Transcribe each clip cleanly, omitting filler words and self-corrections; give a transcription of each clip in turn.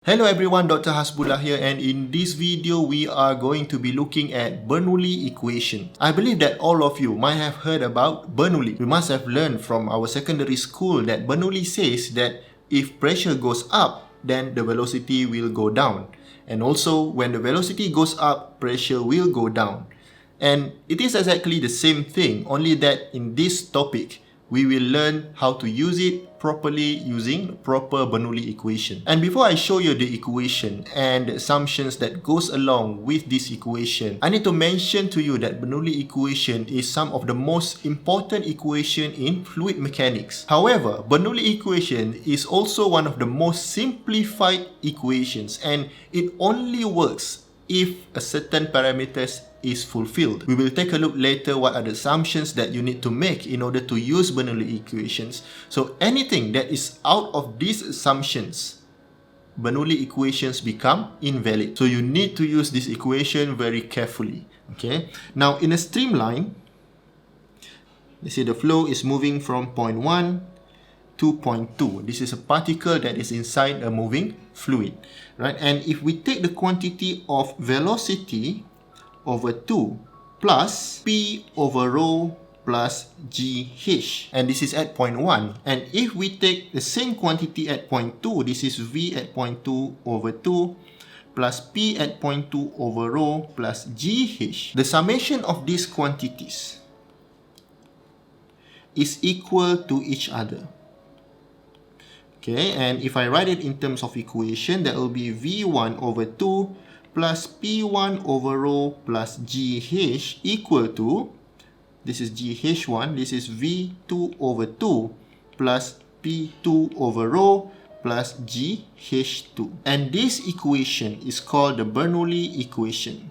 Hello everyone, Dr. Hasbullah here, and in this video we are going to be looking at Bernoulli equation. I believe that all of you might have heard about Bernoulli. We must have learned from our secondary school that Bernoulli says that if pressure goes up, then the velocity will go down. And also when the velocity goes up, pressure will go down. And it is exactly the same thing, only that in this topic, we will learn how to use it properly using proper Bernoulli equation. And before I show you the equation and the assumptions that goes along with this equation, I need to mention to you that Bernoulli equation is some of the most important equation in fluid mechanics. However, Bernoulli equation is also one of the most simplified equations, and it only works if a certain parameters is fulfilled. We will take a look later what are the assumptions that you need to make in order to use Bernoulli equations. So anything that is out of these assumptions, Bernoulli equations become invalid. So you need to use this equation very carefully. Okay. Now in a streamline, let's say the flow is moving from point 1 to point 2. This is a particle that is inside a moving fluid, right? And if we take the quantity of velocity over 2 plus P over rho plus GH, and this is at point 1. And if we take the same quantity at point 2, this is V at point 2 over 2 plus P at point 2 over rho plus GH. The summation of these quantities is equal to each other. Okay, and if I write it in terms of equation, that will be V1 over 2 plus P1 over rho plus GH equal to, this is GH1, this is V2 over 2 plus P2 over rho plus GH2. And this equation is called the Bernoulli equation.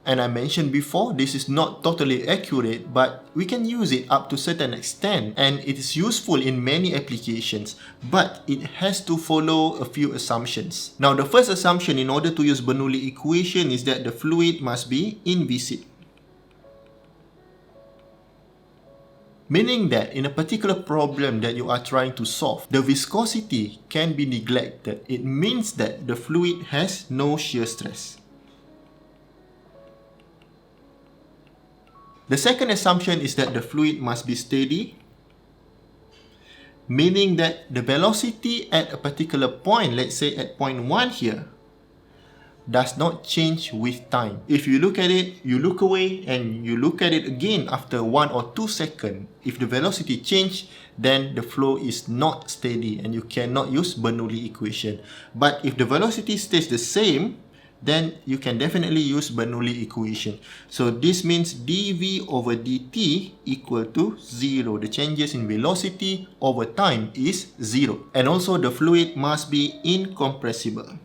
And I mentioned before, this is not totally accurate, but we can use it up to a certain extent, and it is useful in many applications, but it has to follow a few assumptions. Now, the first assumption in order to use Bernoulli equation is that the fluid must be inviscid. Meaning that in a particular problem that you are trying to solve, the viscosity can be neglected. It means that the fluid has no shear stress. The second assumption is that the fluid must be steady, meaning that the velocity at a particular point, let's say at point 1 here, does not change with time. If you look at it, you look away and you look at it again after 1 or 2 seconds. If the velocity change, then the flow is not steady and you cannot use Bernoulli equation. But if the velocity stays the same, then you can definitely use Bernoulli equation. So this means dV over dt equal to 0. The changes in velocity over time is 0. And also the fluid must be incompressible,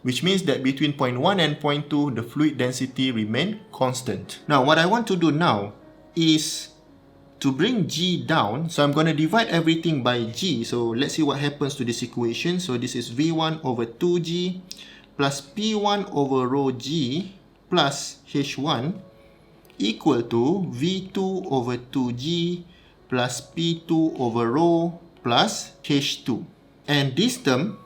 which means that between point 1 and point 2, the fluid density remain constant. Now what I want to do now is to bring G down, so I'm going to divide everything by G. So let's see what happens to this equation. So this is V1 over 2G plus P1 over rho G plus H1 equal to V2 over 2G plus P2 over rho plus H2. And this term,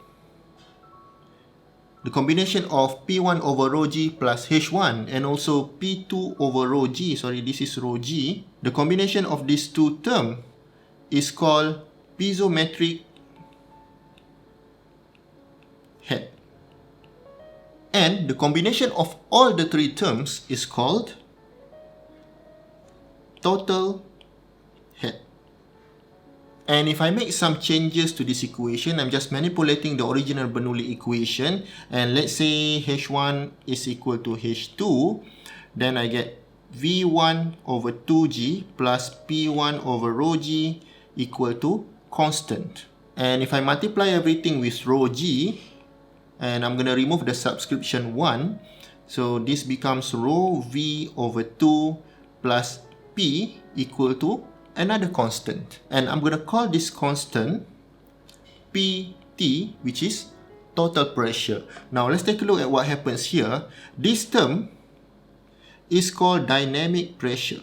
the combination of P1 over rho G plus H1 and also P2 over rho G, sorry, this is rho G, the combination of these two terms is called piezometric head. And the combination of all the three terms is called total head. And if I make some changes to this equation, I'm just manipulating the original Bernoulli equation. And let's say H1 is equal to H2. Then I get V1 over 2G plus P1 over rho G equal to constant. And if I multiply everything with rho G, and I'm going to remove the subscription 1. So this becomes rho V over 2 plus P equal to another constant, and I'm going to call this constant PT, which is total pressure. Now let's take a look at what happens here. This term is called dynamic pressure.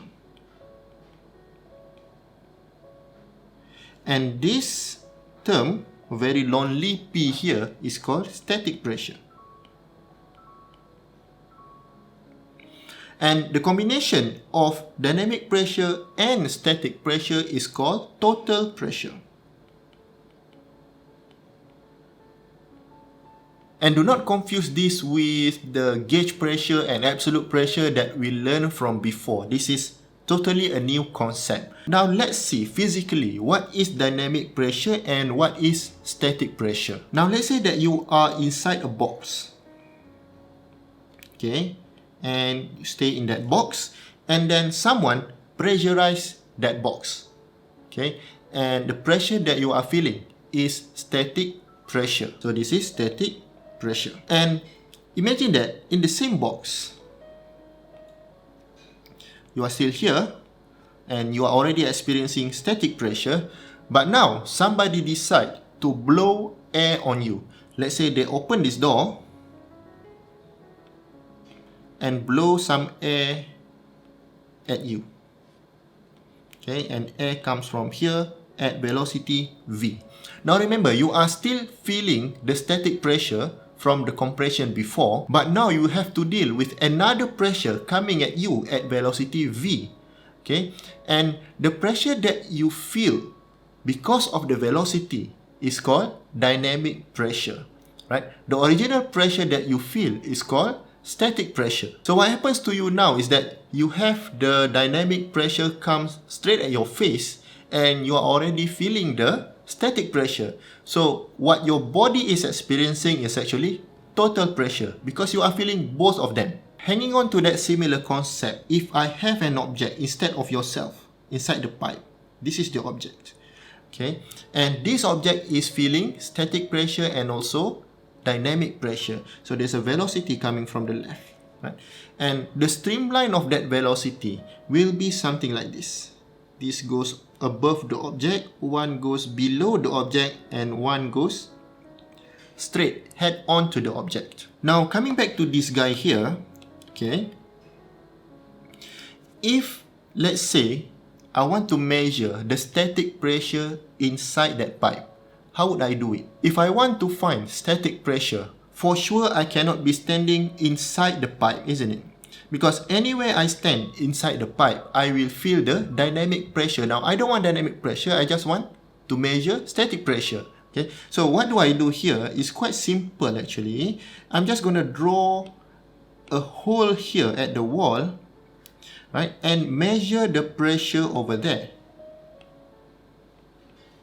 And this term, very lonely P here, is called static pressure. And the combination of dynamic pressure and static pressure is called total pressure. And do not confuse this with the gauge pressure and absolute pressure that we learned from before. This is totally a new concept. Now let's see physically what is dynamic pressure and what is static pressure. Now let's say that you are inside a box. Okay, and you stay in that box, and then someone pressurize that box. Okay, and the pressure that you are feeling is static pressure. So this is static pressure. And imagine that in the same box, you are still here and you are already experiencing static pressure, but now somebody decide to blow air on you. Let's say they open this door and blow some air at you. Okay, and air comes from here at velocity v. Now remember, you are still feeling the static pressure from the compression before, but now you have to deal with another pressure coming at you at velocity v. Okay, and the pressure that you feel because of the velocity is called dynamic pressure, right? The original pressure that you feel is called static pressure. So what happens to you now is that you have the dynamic pressure comes straight at your face and you are already feeling the static pressure. So what your body is experiencing is actually total pressure because you are feeling both of them. Hanging on to that similar concept, if I have an object instead of yourself inside the pipe, this is the object. Okay, and this object is feeling static pressure and also dynamic pressure. So there's a velocity coming from the left, right? And the streamline of that velocity will be something like this. This goes above the object, one goes below the object, and one goes straight head on to the object. Now coming back to this guy here, okay, if let's say I want to measure the static pressure inside that pipe, how would I do it? If I want to find static pressure, for sure I cannot be standing inside the pipe, isn't it? Because anywhere I stand inside the pipe, I will feel the dynamic pressure. Now, I don't want dynamic pressure, I just want to measure static pressure. Okay, so what do I do here is quite simple actually. I'm just going to draw a hole here at the wall, right, and measure the pressure over there.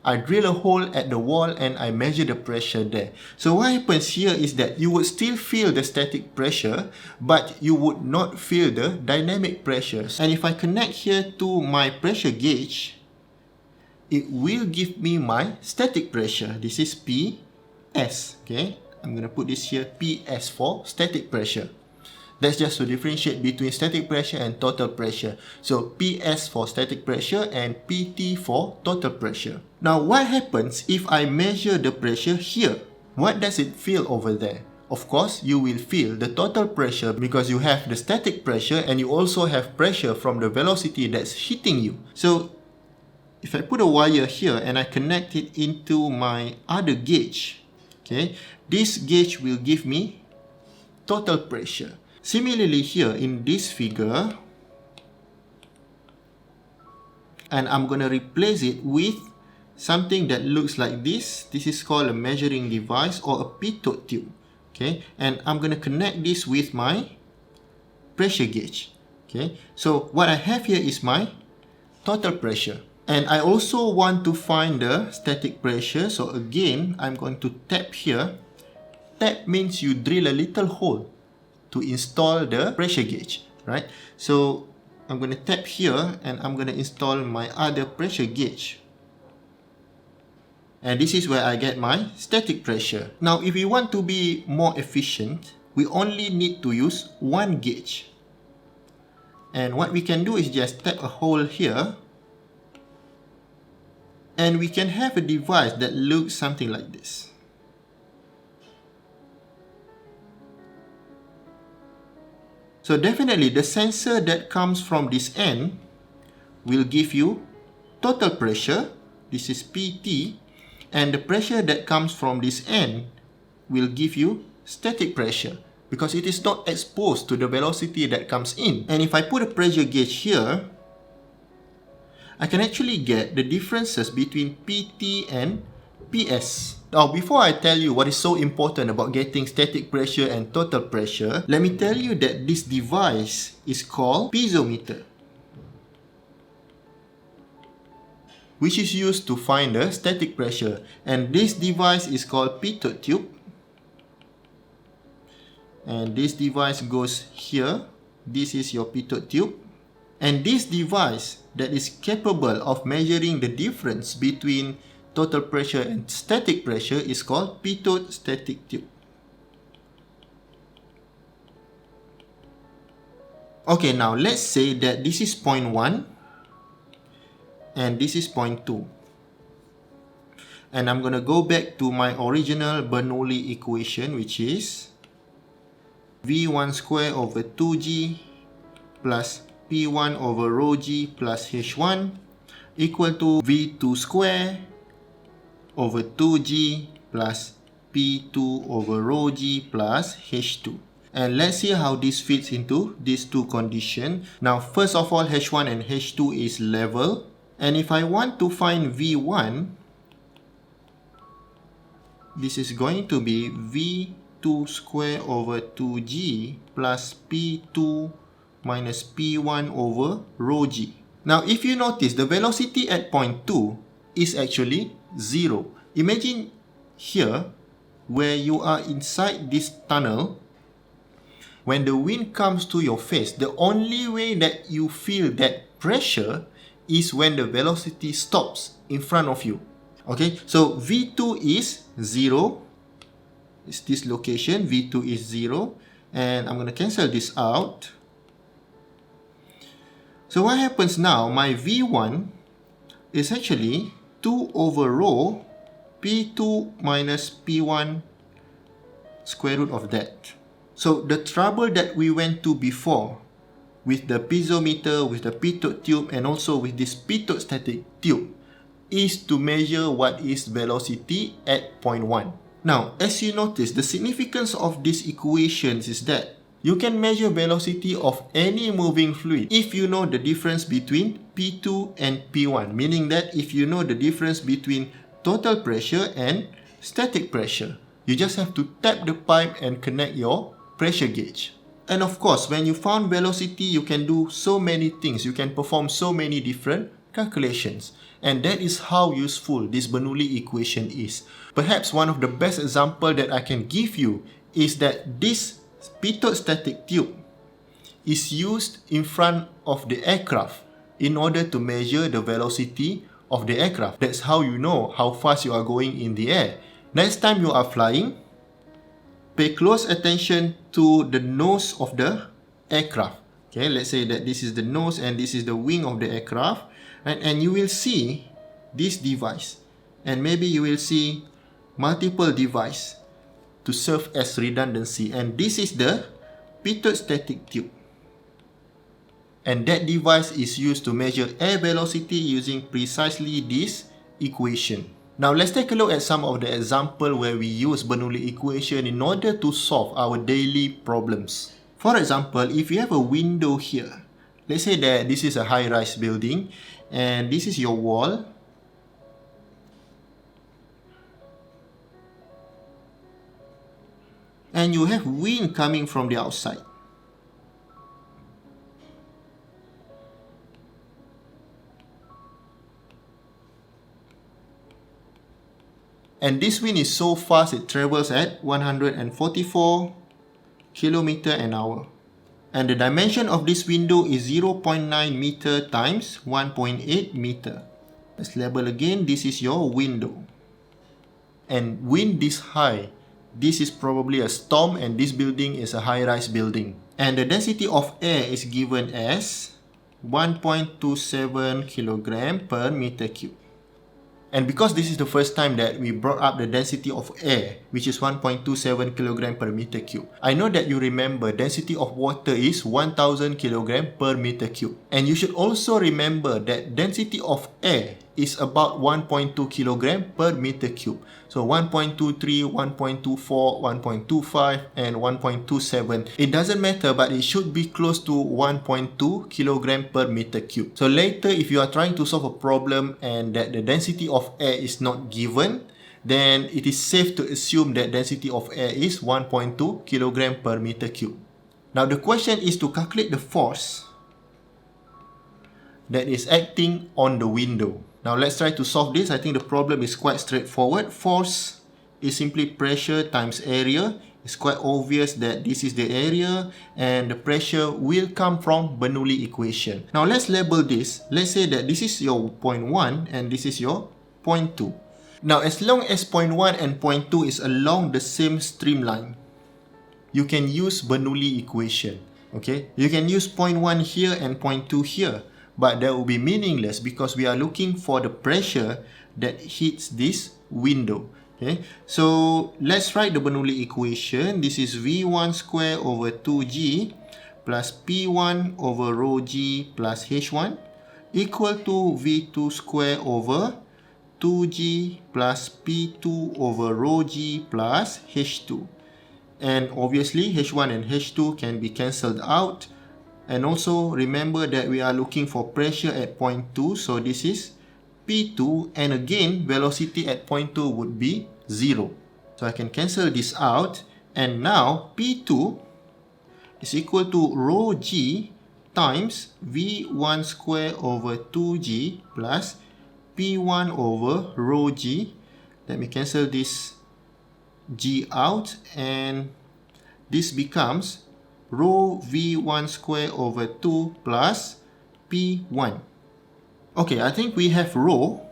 I drill a hole at the wall and I measure the pressure there. So what happens here is that you would still feel the static pressure, but you would not feel the dynamic pressure. And if I connect here to my pressure gauge, it will give me my static pressure. This is PS. Okay, I'm going to put this here, PS for static pressure. That's just to differentiate between static pressure and total pressure. So PS for static pressure and PT for total pressure. Now what happens if I measure the pressure here? What does it feel over there? Of course, you will feel the total pressure because you have the static pressure and you also have pressure from the velocity that's hitting you. So if I put a wire here and I connect it into my other gauge, okay, this gauge will give me total pressure. Similarly here in this figure, and I'm going to replace it with something that looks like this. This is called a measuring device or a Pitot tube. Okay, and I'm going to connect this with my pressure gauge. Okay, so what I have here is my total pressure. And I also want to find the static pressure. So again, I'm going to tap here. Tap means you drill a little hole to install the pressure gauge, right? So I'm going to tap here and I'm going to install my other pressure gauge. And this is where I get my static pressure. Now, if we want to be more efficient, we only need to use one gauge. And what we can do is just tap a hole here. And we can have a device that looks something like this. So definitely the sensor that comes from this end will give you total pressure. This is PT. And the pressure that comes from this end will give you static pressure because it is not exposed to the velocity that comes in. And if I put a pressure gauge here, I can actually get the differences between PT and PS. Now, before I tell you what is so important about getting static pressure and total pressure, let me tell you that this device is called piezometer, which is used to find the static pressure. And this device is called Pitot tube. And this device goes here. This is your Pitot tube. And this device that is capable of measuring the difference between total pressure and static pressure is called Pitot static tube. Okay, now let's say that this is point 1 and this is point 2. And I'm going to go back to my original Bernoulli equation, which is V1 square over 2G plus P1 over rho G plus H1 equal to V2 square over 2G plus P2 over rho G plus H2. And let's see how this fits into these two conditions. Now, first of all, H1 and H2 is level. And if I want to find V1, this is going to be V2 square over 2G plus P2 minus P1 over rho G. Now, if you notice, the velocity at point 2 is actually 0. Imagine here, where you are inside this tunnel, when the wind comes to your face, the only way that you feel that pressure is when the velocity stops in front of you. Okay, so V2 is 0. It's this location, V2 is 0. And I'm going to cancel this out. So what happens now, my V1 is actually 2 over rho P2 minus P1 square root of that. So the trouble that we went to before with the piezometer, with the Pitot tube, and also with this Pitot static tube is to measure what is velocity at point 1. Now, as you notice, the significance of these equations is that you can measure velocity of any moving fluid if you know the difference between P2 and P1, meaning that if you know the difference between total pressure and static pressure, you just have to tap the pipe and connect your pressure gauge. And of course, when you found velocity, you can do so many things. You can perform so many different calculations. And that is how useful this Bernoulli equation is. Perhaps one of the best examples that I can give you is that this Pitot static tube is used in front of the aircraft in order to measure the velocity of the aircraft. That's how you know how fast you are going in the air. Next time you are flying, pay close attention to the nose of the aircraft. Okay, let's say that this is the nose and this is the wing of the aircraft. And you will see this device. And maybe you will see multiple devices to serve as redundancy. And this is the Pitot static tube. And that device is used to measure air velocity using precisely this equation. Now let's take a look at some of the examples where we use Bernoulli equation in order to solve our daily problems. For example, if you have a window here, let's say that this is a high-rise building and this is your wall. And you have wind coming from the outside. And this wind is so fast, it travels at 144 km an hour. And the dimension of this window is 0.9 meter times 1.8 meter. Let's label again, this is your window. And wind this high, this is probably a storm and this building is a high-rise building. And the density of air is given as 1.27 kg per meter cube. And because this is the first time that we brought up the density of air, which is 1.27 kg per meter cube, I know that you remember density of water is 1000 kg per meter cube. And you should also remember that density of air is about 1.2 kg per meter cube. So 1.23, 1.24, 1.25 and 1.27. It doesn't matter, but it should be close to 1.2 kg per meter cube. So later, if you are trying to solve a problem and that the density of air is not given, then it is safe to assume that density of air is 1.2 kg per meter cube. Now the question is to calculate the force that is acting on the window. Now let's try to solve this. I think the problem is quite straightforward. Force is simply pressure times area. It's quite obvious that this is the area and the pressure will come from Bernoulli equation. Now let's label this. Let's say that this is your point 1 and this is your point 2. Now as long as point 1 and point 2 is along the same streamline, you can use Bernoulli equation. Okay, you can use point 1 here and point 2 here. But that will be meaningless because we are looking for the pressure that hits this window. Okay, so let's write the Bernoulli equation. This is V1 square over 2G plus P1 over rho G plus H1 equal to V2 square over 2G plus P2 over rho G plus H2. And obviously H1 and H2 can be cancelled out. And also remember that we are looking for pressure at point 2. So this is P2. And again, velocity at point 2 would be 0. So I can cancel this out. And now P2 is equal to rho G times V1 square over 2G plus P1 over rho G. Let me cancel this G out. And this becomes rho V1 square over 2 plus P1. Okay, I think we have rho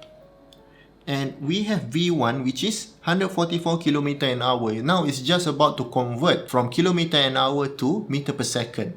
and we have V1 which is 144 km an hour. Now it's just about to convert from kilometer an hour to meter per second.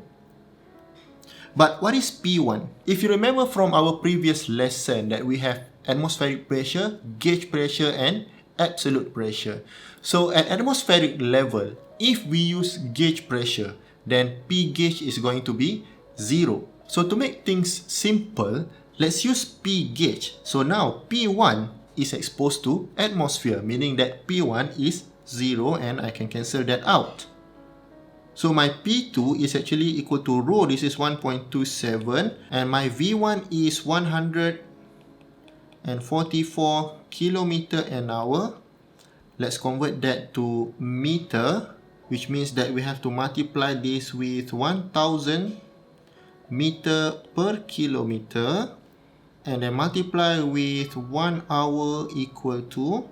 But what is P1? If you remember from our previous lesson that we have atmospheric pressure, gauge pressure and absolute pressure. So at atmospheric level, if we use gauge pressure, then P gauge is going to be 0. So to make things simple, let's use P gauge. So now P1 is exposed to atmosphere, meaning that P1 is 0 and I can cancel that out. So my P2 is actually equal to rho, this is 1.27 and my V1 is 144 km an hour. Let's convert that to meter, which means that we have to multiply this with 1000 meter per kilometer and then multiply with 1 hour equal to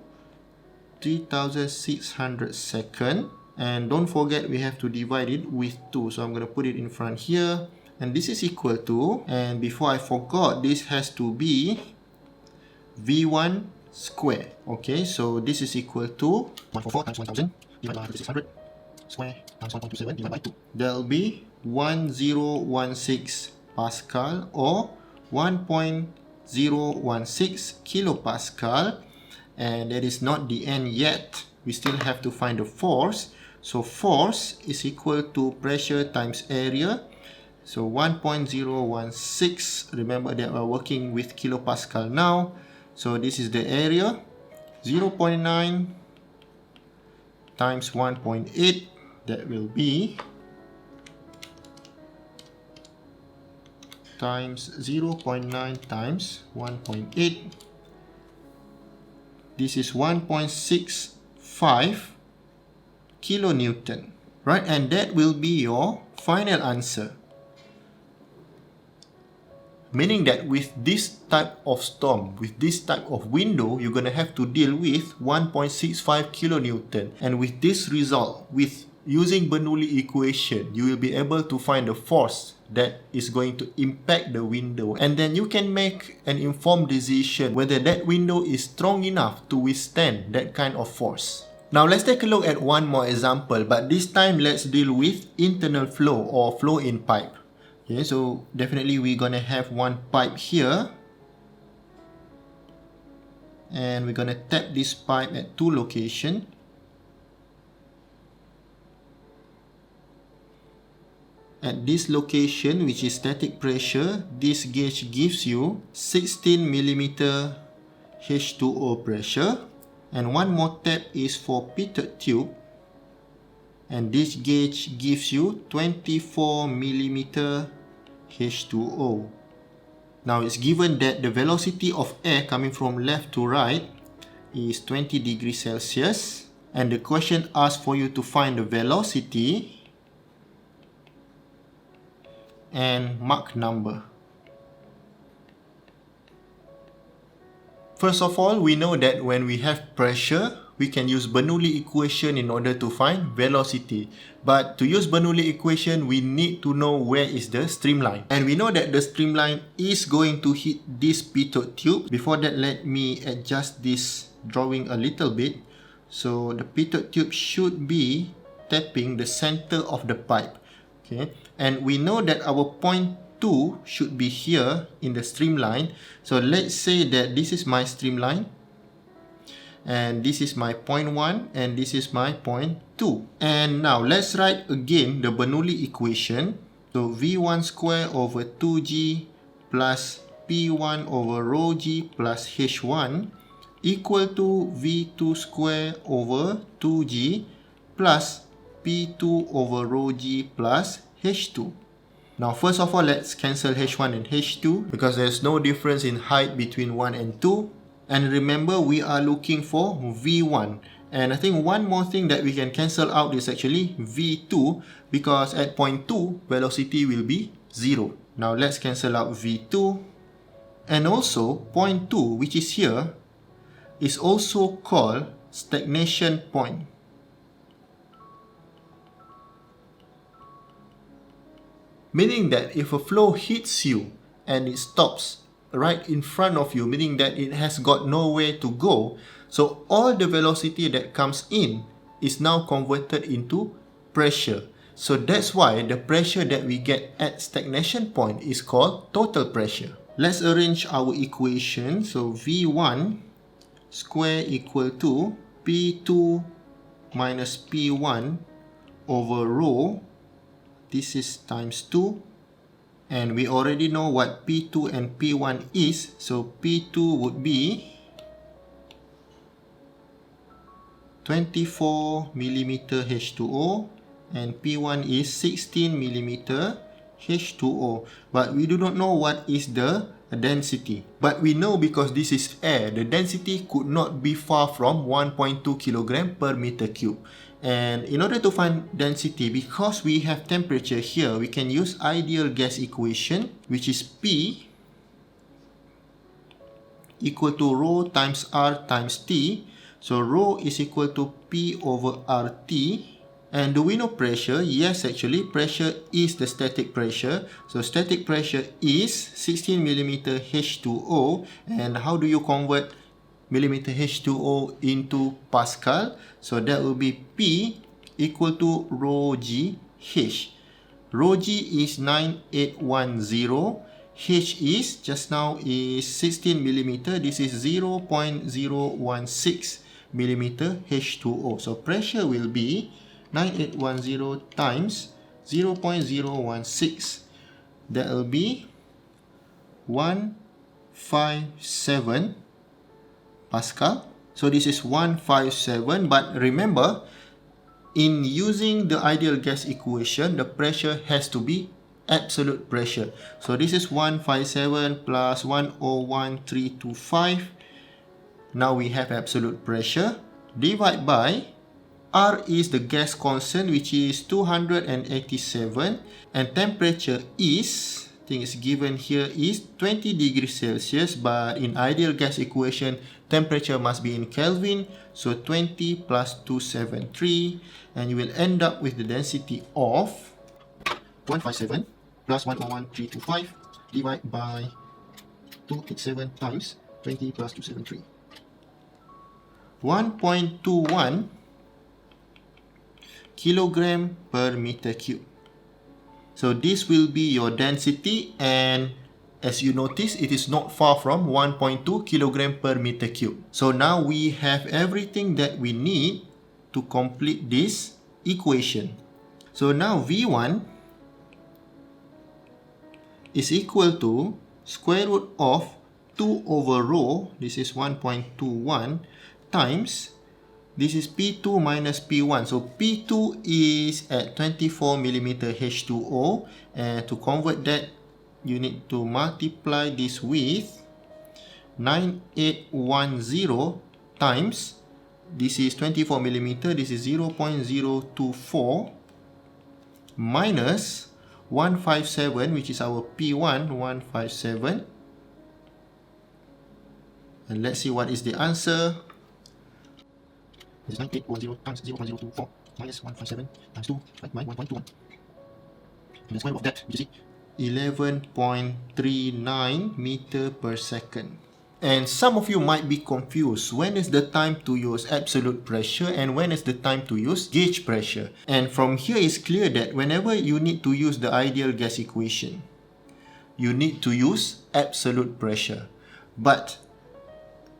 3600 seconds. And don't forget we have to divide it with 2. So I'm going to put it in front here. And this is equal to, and before I forgot, this has to be V1 square. Okay, so this is equal to 144 times 1000 divided by 3600 square times 1.27 divided by 2. That will be 1016 Pascal or 1.016 kilopascal. And that is not the end yet. We still have to find the force. So force is equal to pressure times area. So 1.016. Remember that we're working with kilopascal now. So this is the area. 0.9 times 1.8. That will be times 0.9 times 1.8. This is 1.65 kilonewton, right? And that will be your final answer. Meaning that with this type of storm, with this type of window, you're going to have to deal with 1.65 kilonewton. And with this result, with using Bernoulli equation, you will be able to find the force that is going to impact the window. And then you can make an informed decision whether that window is strong enough to withstand that kind of force. Now let's take a look at one more example, but this time let's deal with internal flow or flow in pipe. Okay, so definitely we're gonna have one pipe here. and we're gonna tap this pipe at 2 locations. At this location, which is static pressure, this gauge gives you 16 mm H2O pressure. And one more tap is for Pitot tube, and this gauge gives you 24 mm H2O. Now it's given that the velocity of air coming from left to right is 20 degrees Celsius, and the question asks for you to find the velocity and Mach number. First of all, we know that when we have pressure, we can use Bernoulli equation in order to find velocity. But to use Bernoulli equation, we need to know where is the streamline. And we know that the streamline is going to hit this Pitot tube. Before that, let me adjust this drawing a little bit. So the Pitot tube should be tapping the center of the pipe. Okay, and we know that our point 2 should be here in the streamline. So let's say that this is my streamline, and this is my point 1, and this is my point 2. And now let's write again the Bernoulli equation. So V1 square over 2g plus P1 over rho g plus H1 equal to V2 square over 2g plus P2 over rho g plus H2. Now first of all, let's cancel H1 and H2 because there's no difference in height between 1 and 2. And remember, we are looking for V1. And I think one more thing that we can cancel out is actually V2, because at point 2, velocity will be 0. Now let's cancel out V2. And also, point 2, which is here, is also called stagnation point. Meaning that if a flow hits you and it stops right in front of you, meaning that it has got nowhere to go, so all the velocity that comes in is now converted into pressure. So that's why the pressure that we get at stagnation point is called total pressure. Let's arrange our equation. So V1 square equal to P2 minus P1 over rho. This is times 2, and we already know what P2 and P1 is, so P2 would be 24 mm H2O and P1 is 16 mm H2O, but we do not know what is the density. But we know because this is air, the density could not be far from 1.2 kg per meter cube. And in order to find density, because we have temperature here, we can use ideal gas equation, which is P equal to rho times R times T. So rho is equal to P over RT. And do we know pressure? Yes, actually, pressure is the static pressure. So static pressure is 16 mm H2O. And how do you convert millimeter H2O into Pascal? So that will be P equal to rho g H. Rho g is 9810. H is just now is 16 millimeter. This is 0.016 millimeter H2O. So pressure will be 9810 times 0.016. That will be 157 Pascal. So this is 157, but remember, in using the ideal gas equation, the pressure has to be absolute pressure. So this is 157 plus 101,325. Now we have absolute pressure. Divide by R is the gas constant, which is 287, and temperature is, I think it's given here, is 20 degrees Celsius, but in ideal gas equation, temperature must be in Kelvin, so 20 plus 273, and you will end up with the density of 157 plus 101,325 divided by 287 times 20 plus 273. 1.21 kilogram per meter cube. So this will be your density, and as you notice, it is not far from 1.2 kilogram per meter cube. So now we have everything that we need to complete this equation. So now V1 is equal to square root of 2 over rho, this is 1.21, times, this is P2 minus P1. So P2 is at 24 millimeter H2O, and to convert that, you need to multiply this with 9810 times, this is 24 millimeter, this is 0.024, minus 157, which is our P1, 157. And let's see what is the answer. This is 9810 times 0.024 minus 157 times 2 right, minus 1.21. And the square root of that, you see, 11.39 meter per second. And some of you might be confused. When is the time to use absolute pressure and when is the time to use gauge pressure? And from here it's clear that whenever you need to use the ideal gas equation, you need to use absolute pressure. But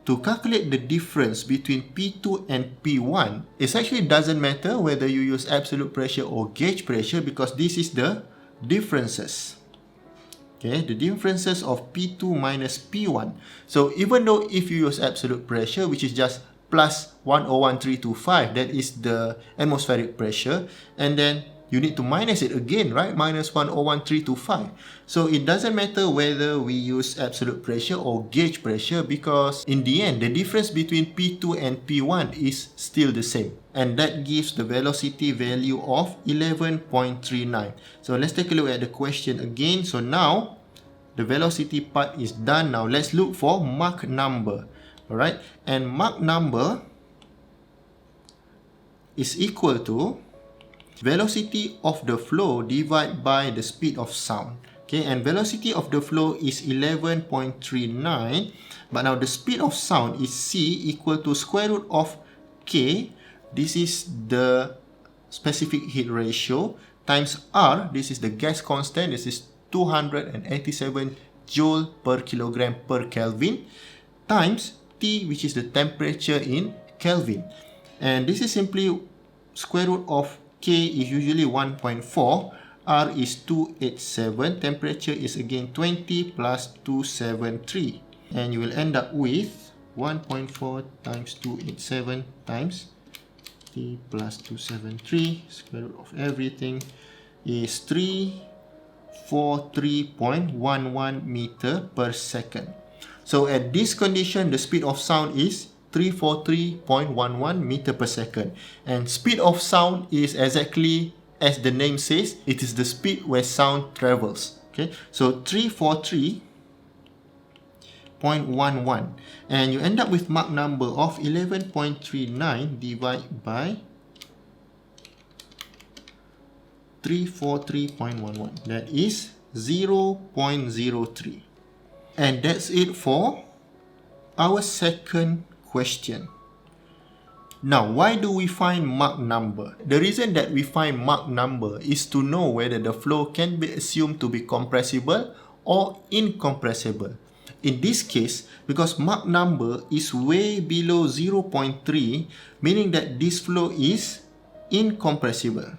to calculate the difference between P2 and P1, it actually doesn't matter whether you use absolute pressure or gauge pressure, because this is the differences. Okay, the differences of P2 minus P1. So even though if you use absolute pressure, which is just plus 101325, that is the atmospheric pressure, and then you need to minus it again, right? Minus 101325. So it doesn't matter whether we use absolute pressure or gauge pressure, because in the end, the difference between P2 and P1 is still the same. And that gives the velocity value of 11.39. So let's take a look at the question again. So now, the velocity part is done. Now let's look for Mach number. Alright, and Mach number is equal to velocity of the flow divided by the speed of sound. Okay, and velocity of the flow is 11.39, but now the speed of sound is c equal to square root of k, this is the specific heat ratio, times r, this is the gas constant, this is 287 joule per kilogram per Kelvin, times T, which is the temperature in Kelvin. And this is simply square root of K is usually 1.4, R is 287, temperature is again 20 plus 273. And you will end up with 1.4 times 287 times T plus 273, square root of everything is 343.11 meter per second. So at this condition, the speed of sound is 343.11 meter per second. And speed of sound is exactly as the name says, it is the speed where sound travels. Okay, so 343.11, and you end up with Mach number of 11.39 divided by 343.11. That is 0.03. And that's it for our second question. Now, why do we find Mach number? The reason that we find Mach number is to know whether the flow can be assumed to be compressible or incompressible. In this case, because Mach number is way below 0.3, meaning that this flow is incompressible.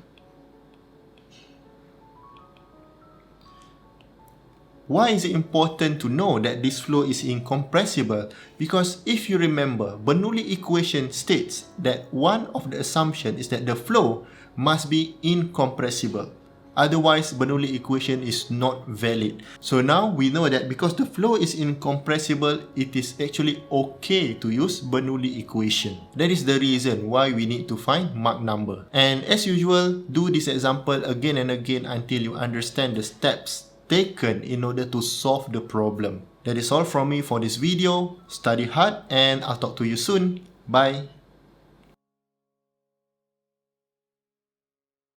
Why is it important to know that this flow is incompressible? Because if you remember, Bernoulli equation states that one of the assumptions is that the flow must be incompressible. Otherwise, Bernoulli equation is not valid. So now we know that because the flow is incompressible, it is actually okay to use Bernoulli equation. That is the reason why we need to find Mach number. And as usual, do this example again and again until you understand the steps taken in order to solve the problem. That is all from me for this video. Study hard and I'll talk to you soon. Bye.